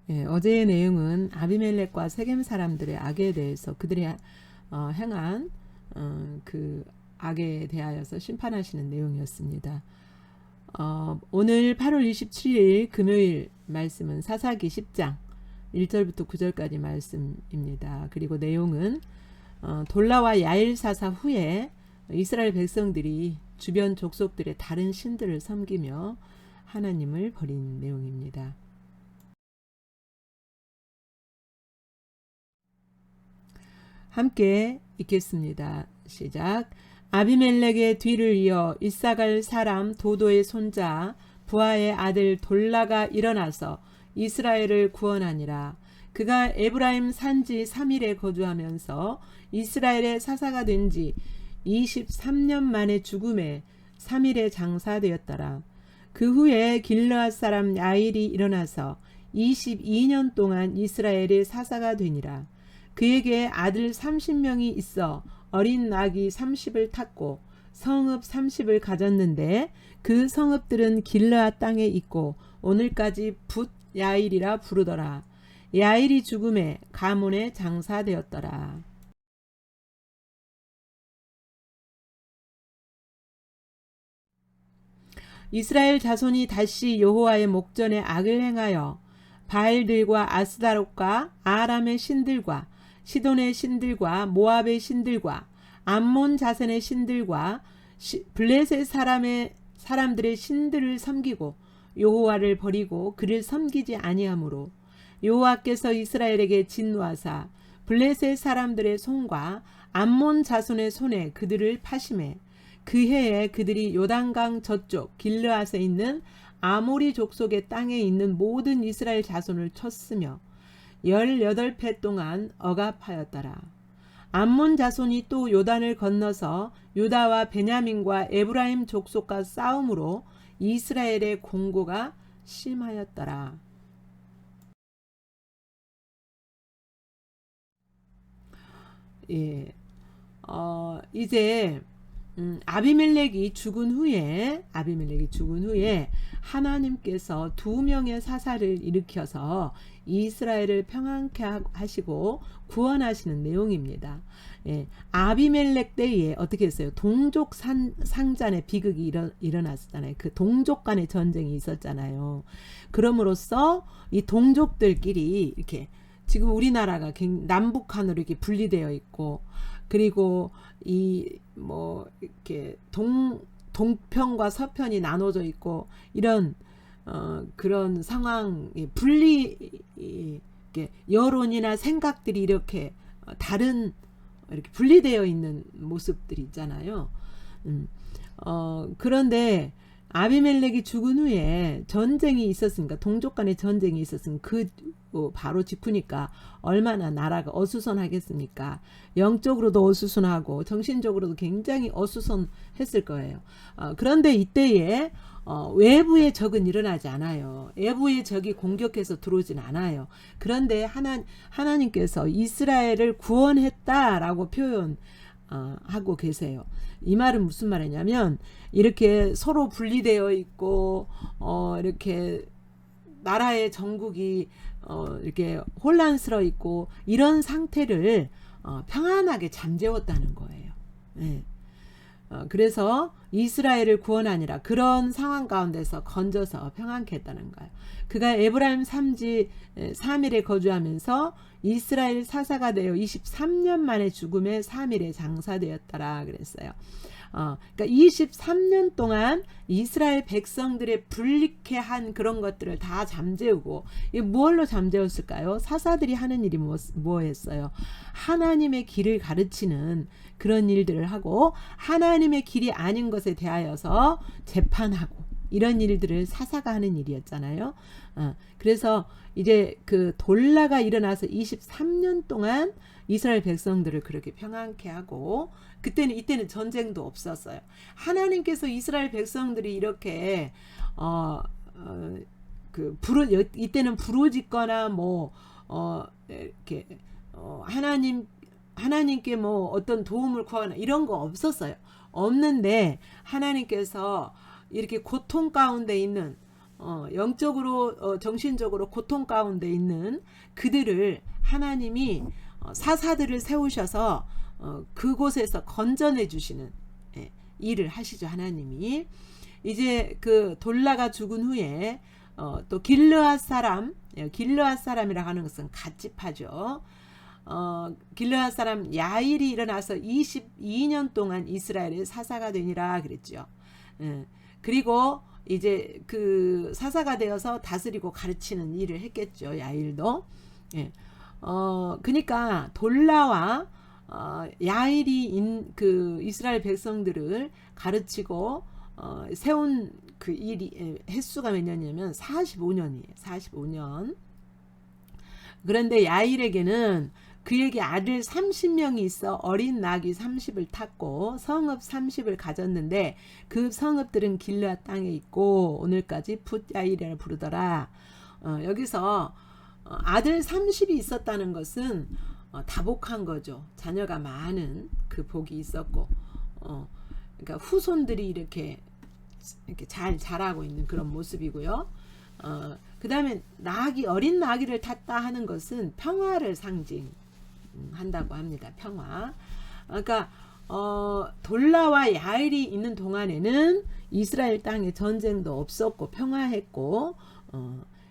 어제의 내용은 아비멜렉과 세겜 사람들의 악에 대해서 그들이 행한 그 악에 대하여서 심판하시는 내용이었습니다. 오늘 8월 27일 금요일 말씀은 사사기 10장 1절부터 9절까지 말씀입니다. 그리고 내용은 돌라와 야일 사사 후에 이스라엘 백성들이 주변 족속들의 다른 신들을 섬기며 하나님을 버린 내용입니다. 함께 읽겠습니다. 시작. 아비멜렉의 뒤를 이어 이사갈 사람 도도의 손자 부하의 아들 돌라가 일어나서 이스라엘을 구원하니라. 그가 에브라임 산지 3일에 거주하면서 이스라엘의 사사가 된 지 23년 만에 죽음에 3일에 장사되었더라. 그 후에 길르앗 사람 야일이 일어나서 22년 동안 이스라엘의 사사가 되니라. 그에게 아들 30명이 있어 어린 낙이 30을 탔고 성읍 30을 가졌는데 그 성읍들은 길르앗 땅에 있고 오늘까지 붓 야일이라 부르더라. 야일이 죽음에 가문에 장사되었더라. 이스라엘 자손이 다시 여호와의 목전에 악을 행하여 바알들과 아스다롯과 아람의 신들과 시돈의 신들과 모압의 신들과 암몬 자손의 신들과 블레셋 사람들의 신들을 섬기고 여호와를 버리고 그를 섬기지 아니하므로 여호와께서 이스라엘에게 진노하사 블레셋 사람들의 손과 암몬 자손의 손에 그들을 파심해 그 해에 그들이 요단강 저쪽 길르앗에 있는 아모리 족속의 땅에 있는 모든 이스라엘 자손을 쳤으며 18해 동안 억압하였더라. 암몬 자손이 또 요단을 건너서 유다와 베냐민과 에브라임 족속과 싸움으로 이스라엘의 공고가 심하였더라. 이제 아비멜렉이 죽은 후에 하나님께서 2명의 사사를 일으켜서 이스라엘을 평안케 하시고 구원하시는 내용입니다. 아비멜렉 때에 어떻게 했어요? 동족 상잔의 비극이 일어났잖아요. 그 동족 간의 전쟁이 있었잖아요. 그럼으로써 이 동족들끼리 이렇게 지금 우리나라가 남북한으로 이렇게 분리되어 있고, 그리고 이렇게 동편과 서편이 나눠져 있고, 이런 그런 상황이 여론이나 생각들이 이렇게 다른 이렇게 분리되어 있는 모습들이 있잖아요. 그런데 아비멜렉이 죽은 후에 전쟁이 있었으니까, 동족 간의 전쟁이 있었으니까 그 바로 직후니까 얼마나 나라가 어수선하겠습니까? 영적으로도 어수선하고 정신적으로도 굉장히 어수선했을 거예요. 그런데 이때에 외부의 적은 일어나지 않아요. 외부의 적이 공격해서 들어오진 않아요. 그런데 하나님께서 이스라엘을 구원했다라고 표현하고 계세요. 이 말은 무슨 말이냐면, 이렇게 서로 분리되어 있고 이렇게 나라의 전국이 이렇게 혼란스러워 있고 이런 상태를 평안하게 잠재웠다는 거예요. 그래서 이스라엘을 구원하니라, 그런 상황 가운데서 건져서 평안케 했다는 거예요. 그가 에브라임 산지 3일에 거주하면서 이스라엘 사사가 되어 23년 만에 죽음에 3일에 장사되었더라 그랬어요. 그러니까 23년 동안 이스라엘 백성들의 불리케 한 그런 것들을 다 잠재우고, 이게 무엇로 잠재웠을까요? 사사들이 하는 일이 뭐였어요? 하나님의 길을 가르치는 그런 일들을 하고, 하나님의 길이 아닌 것에 대하여서 재판하고, 이런 일들을 사사가 하는 일이었잖아요. 그래서 이제 그 돌라가 일어나서 23년 동안 이스라엘 백성들을 그렇게 평안케 하고, 이때는 전쟁도 없었어요. 하나님께서 이스라엘 백성들이 이렇게 이때는 부르짖거나 이렇게 하나님께 어떤 도움을 구하거나 이런 거 없었어요. 없는데 하나님께서 이렇게 고통 가운데 있는 영적으로 정신적으로 고통 가운데 있는 그들을 하나님이 사사들을 세우셔서 그곳에서 건져내 주시는 일을 하시죠. 하나님이 이제 그 돌라가 죽은 후에 또 길르앗 사람이라 하는 것은 갓집하죠. 길르앗 사람 야일이 일어나서 22년 동안 이스라엘의 사사가 되니라 그랬죠. 그리고 이제 그 사사가 되어서 다스리고 가르치는 일을 했겠죠. 야일도. 그러니까 돌라와 야일이 그 이스라엘 백성들을 가르치고 세운 그 일이 횟수가 몇 년이냐면 45년이에요. 45년. 그런데 야일에게는 그에게 아들 30명이 있어 어린 낙이 30을 탔고 성읍 30을 가졌는데 그 성읍들은 길르앗 땅에 있고 오늘까지 붓야일이라 부르더라. 여기서 아들 30이 있었다는 것은 다복한 거죠. 자녀가 많은 그 복이 있었고 그러니까 후손들이 이렇게 잘 자라고 있는 그런 모습이고요. 그 다음에 어린 나귀를 탔다 하는 것은 평화를 상징한다고 합니다. 평화. 그러니까 돌라와 야일이 있는 동안에는 이스라엘 땅에 전쟁도 없었고 평화했고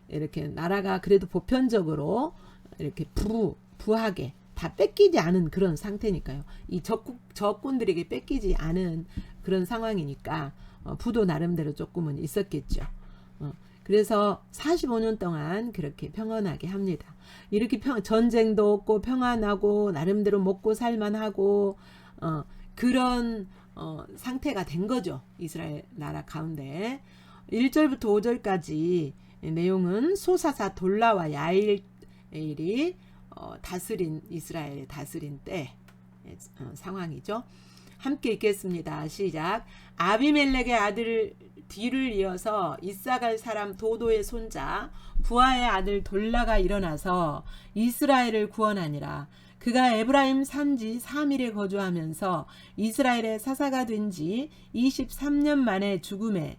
이렇게 나라가 그래도 보편적으로 이렇게 부하게 다 뺏기지 않은 그런 상태니까요. 이 적군들에게 뺏기지 않은 그런 상황이니까 부도 나름대로 조금은 있었겠죠. 그래서 45년 동안 그렇게 평안하게 합니다. 이렇게 전쟁도 없고 평안하고 나름대로 먹고 살만하고 그런 상태가 된 거죠. 이스라엘 나라 가운데 1절부터 5절까지 내용은 소사사 돌라와 야일이 다스린 이스라엘 다스린 때 상황이죠. 함께 읽겠습니다. 시작. 아비멜렉의 아들 뒤를 이어서 이사갈 사람 도도의 손자 부하의 아들 돌라가 일어나서 이스라엘을 구원하니라. 그가 에브라임 산지 3일에 거주하면서 이스라엘의 사사가 된 지 23년 만에 죽음에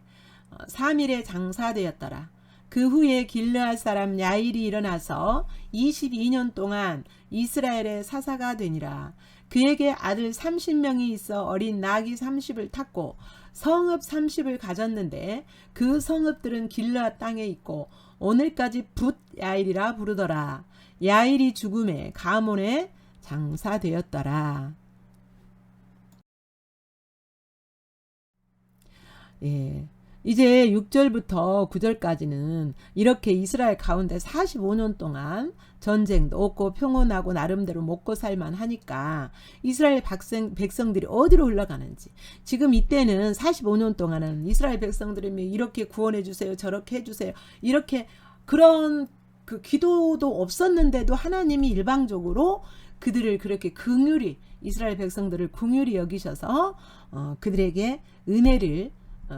3일에 장사되었더라. 그 후에 길르앗 사람 야일이 일어나서 22년 동안 이스라엘의 사사가 되니라. 그에게 아들 30명이 있어 어린 낙이 30을 탔고 성읍 30을 가졌는데 그 성읍들은 길르앗 땅에 있고 오늘까지 붓야일이라 부르더라. 야일이 죽음에 가몬에 장사되었더라. 예. 이제 6절부터 9절까지는 이렇게 이스라엘 가운데 45년 동안 전쟁도 없고 평온하고 나름대로 먹고 살만 하니까 이스라엘 백성들이 어디로 흘러가는지, 지금 이때는 45년 동안은 이스라엘 백성들이 이렇게 구원해 주세요, 저렇게 해주세요, 이렇게 그런 그 기도도 없었는데도 하나님이 일방적으로 그들을 그렇게 긍휼히, 이스라엘 백성들을 긍휼히 여기셔서 그들에게 은혜를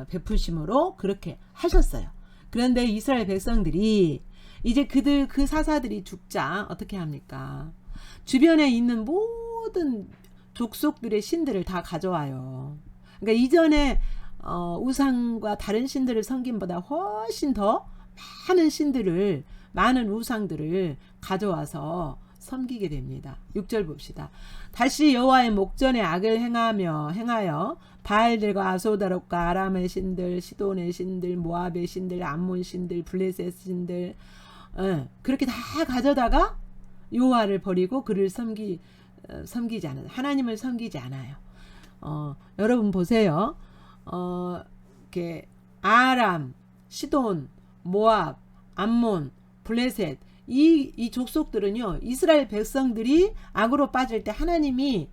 베푸심으로 그렇게 하셨어요. 그런데 이스라엘 백성들이 이제 그 사사들이 죽자 어떻게 합니까? 주변에 있는 모든 족속들의 신들을 다 가져와요. 그러니까 이전에 우상과 다른 신들을 섬김보다 훨씬 더 많은 우상들을 가져와서 섬기게 됩니다. 6절 봅시다. 다시 여호와의 목전에 악을 행하여 바알들과 아소다롯과 아람의 신들, 시돈의 신들, 모압의 신들, 암몬 신들, 블레셋 신들, 그렇게 다 가져다가 여호와를 버리고 그를 섬기지 않아요. 하나님을 섬기지 않아요. 여러분 보세요. 이렇게 아람, 시돈, 모압, 암몬, 블레셋, 이 족속들은요, 이스라엘 백성들이 악으로 빠질 때 하나님이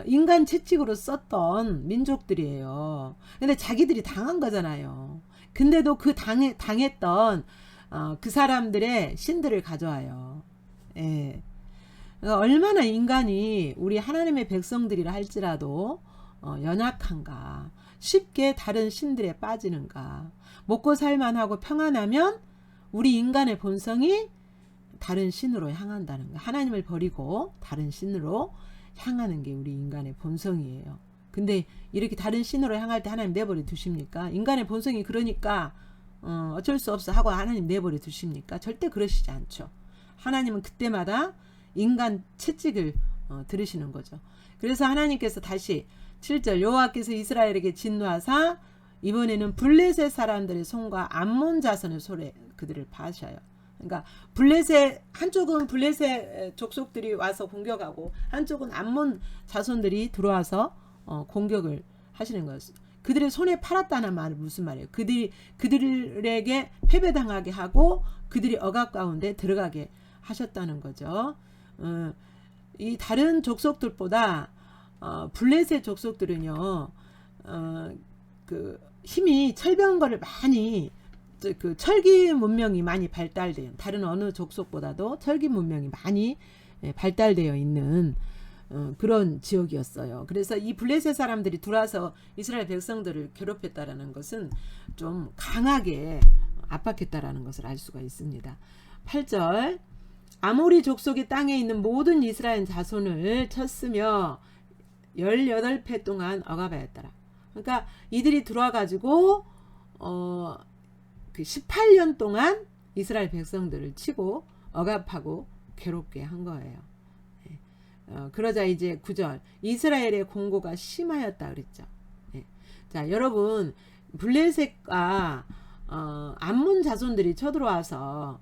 인간 채찍으로 썼던 민족들이에요. 근데 자기들이 당한 거잖아요. 근데도 그 당했던 그 사람들의 신들을 가져와요. 예. 얼마나 인간이 우리 하나님의 백성들이라 할지라도 연약한가, 쉽게 다른 신들에 빠지는가. 먹고 살만하고 평안하면 우리 인간의 본성이 다른 신으로 향한다는 거예요. 하나님을 버리고 다른 신으로 향하는 게 우리 인간의 본성이에요. 근데 이렇게 다른 신으로 향할 때 하나님 내버려 두십니까? 인간의 본성이 그러니까 어쩔 수 없어 하고 하나님 내버려 두십니까? 절대 그러시지 않죠. 하나님은 그때마다 인간 채찍을 들으시는 거죠. 그래서 하나님께서 다시 7절 여호와께서 이스라엘에게 진노하사 이번에는 블레셋 사람들의 손과 암몬 자손의 손에 그들을 파셔요. 그러니까 블레셋 한쪽은 블레셋 족속들이 와서 공격하고 한쪽은 암몬 자손들이 들어와서 공격을 하시는 거였어요. 그들의 손에 팔았다는 말은 무슨 말이에요? 그들에게 패배당하게 하고 그들이 억압 가운데 들어가게 하셨다는 거죠. 이 다른 족속들보다 블레셋 족속들은요, 그 힘이 철병거를 많이 그 철기 문명이 많이 발달돼요. 다른 어느 족속보다도 철기 문명이 많이 발달되어 있는 그런 지역이었어요. 그래서 이 블레셋 사람들이 들어와서 이스라엘 백성들을 괴롭혔다라는 것은 좀 강하게 압박했다라는 것을 알 수가 있습니다. 8절 아모리 족속의 땅에 있는 모든 이스라엘 자손을 쳤으며 18해 동안 억압하였더라. 그러니까 이들이 들어와 가지고 그 18년 동안 이스라엘 백성들을 치고 억압하고 괴롭게 한 거예요. 그러자 이제 9절 이스라엘의 공고가 심하였다 그랬죠. 자, 여러분 블레셋과 암몬 자손들이 쳐들어와서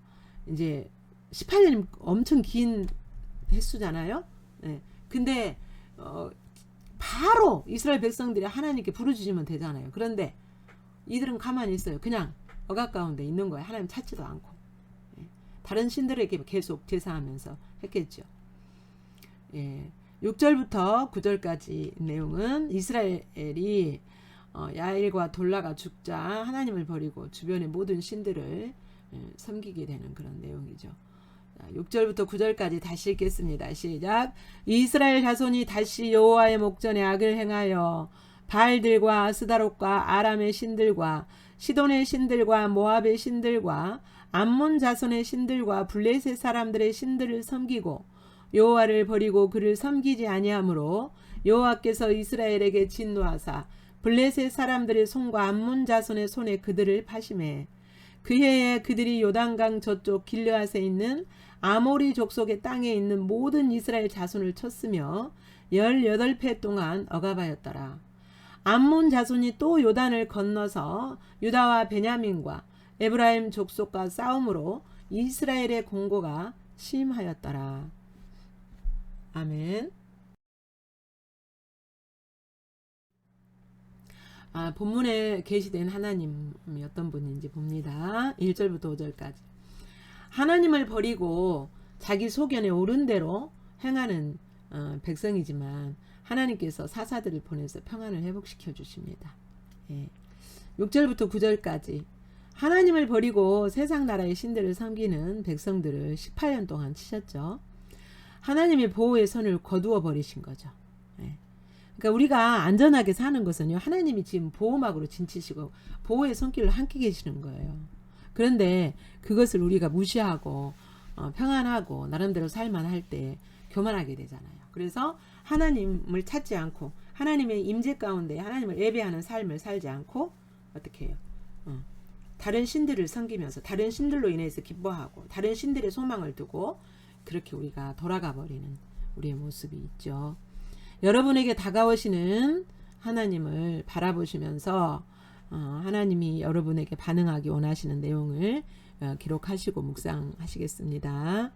이제 18년이면 엄청 긴 횟수잖아요. 근데 바로 이스라엘 백성들이 하나님께 부르짖으면 되잖아요. 그런데 이들은 가만히 있어요. 그냥 억압 가운데 있는 거예요. 하나님 찾지도 않고 다른 신들에게 계속 제사하면서 했겠죠. 6절부터 9절까지 내용은 이스라엘이 야일과 돌라가 죽자 하나님을 버리고 주변의 모든 신들을 섬기게 되는 그런 내용이죠. 6절부터 9절까지 다시 읽겠습니다. 시작. 이스라엘 자손이 다시 여호와의 목전에 악을 행하여 바알들과 아스다롯과 아람의 신들과 시돈의 신들과 모압의 신들과 암몬 자손의 신들과 블레셋 사람들의 신들을 섬기고 여호와를 버리고 그를 섬기지 아니하므로 여호와께서 이스라엘에게 진노하사 블레셋 사람들의 손과 암몬 자손의 손에 그들을 파심해 그 해에 그들이 요단강 저쪽 길르앗에 있는 아모리 족속의 땅에 있는 모든 이스라엘 자손을 쳤으며 18해 동안 억압하였더라. 암몬 자손이 또 요단을 건너서 유다와 베냐민과 에브라임 족속과 싸움으로 이스라엘의 공고가 심하였더라. 아멘. 본문에 계시된 하나님이 어떤 분인지 봅니다. 1절부터 5절까지. 하나님을 버리고 자기 소견에 옳은 대로 행하는 백성이지만 하나님께서 사사들을 보내서 평안을 회복시켜 주십니다. 6절부터 9절까지 하나님을 버리고 세상 나라의 신들을 섬기는 백성들을 18년 동안 치셨죠. 하나님의 보호의 선을 거두어 버리신 거죠. 그러니까 우리가 안전하게 사는 것은요, 하나님이 지금 보호막으로 진치시고 보호의 손길을 함께 계시는 거예요. 그런데 그것을 우리가 무시하고 평안하고 나름대로 살만 할 때 교만하게 되잖아요. 그래서 하나님을 찾지 않고 하나님의 임재 가운데 하나님을 예배하는 삶을 살지 않고 어떻게 해요? 다른 신들을 섬기면서 다른 신들로 인해서 기뻐하고 다른 신들의 소망을 두고 그렇게 우리가 돌아가 버리는 우리의 모습이 있죠. 여러분에게 다가오시는 하나님을 바라보시면서 하나님이 여러분에게 반응하기 원하시는 내용을 기록하시고 묵상하시겠습니다.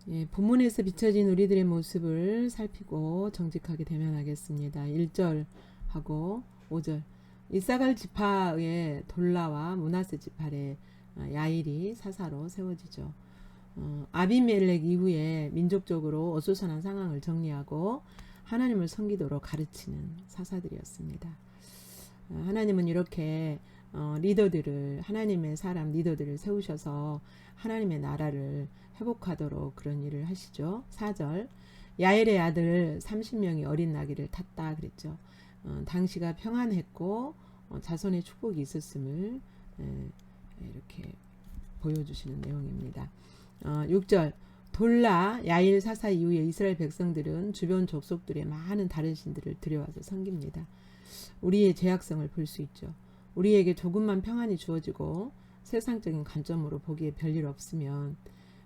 예, 본문에서 비춰진 우리들의 모습을 살피고 정직하게 대면하겠습니다. 1절하고 5절. 이사갈 지파의 돌라와 므낫세 지파의 야일이 사사로 세워지죠. 아비멜렉 이후에 민족적으로 어수선한 상황을 정리하고 하나님을 섬기도록 가르치는 사사들이었습니다. 하나님은 이렇게 리더들을, 하나님의 사람 리더들을 세우셔서 하나님의 나라를 회복하도록 그런 일을 하시죠. 4절. 야엘의 아들 30명이 어린 나귀를 탔다 그랬죠. 당시가 평안했고 자손의 축복이 있었음을 이렇게 보여주시는 내용입니다. 6절. 돌라 야일 사사 이후에 이스라엘 백성들은 주변 족속들의 많은 다른 신들을 들여와서 섬깁니다. 우리의 죄악성을 볼 수 있죠. 우리에게 조금만 평안이 주어지고 세상적인 관점으로 보기에 별일 없으면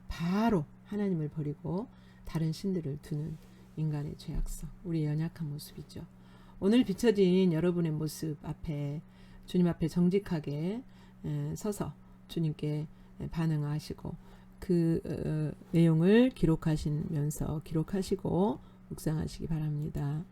바로 하나님을 버리고 다른 신들을 두는 인간의 죄악성, 우리의 연약한 모습이죠. 오늘 비춰진 여러분의 모습 앞에, 주님 앞에 정직하게 서서 주님께 반응하시고 그 내용을 기록하시면서 기록하시고 묵상하시기 바랍니다.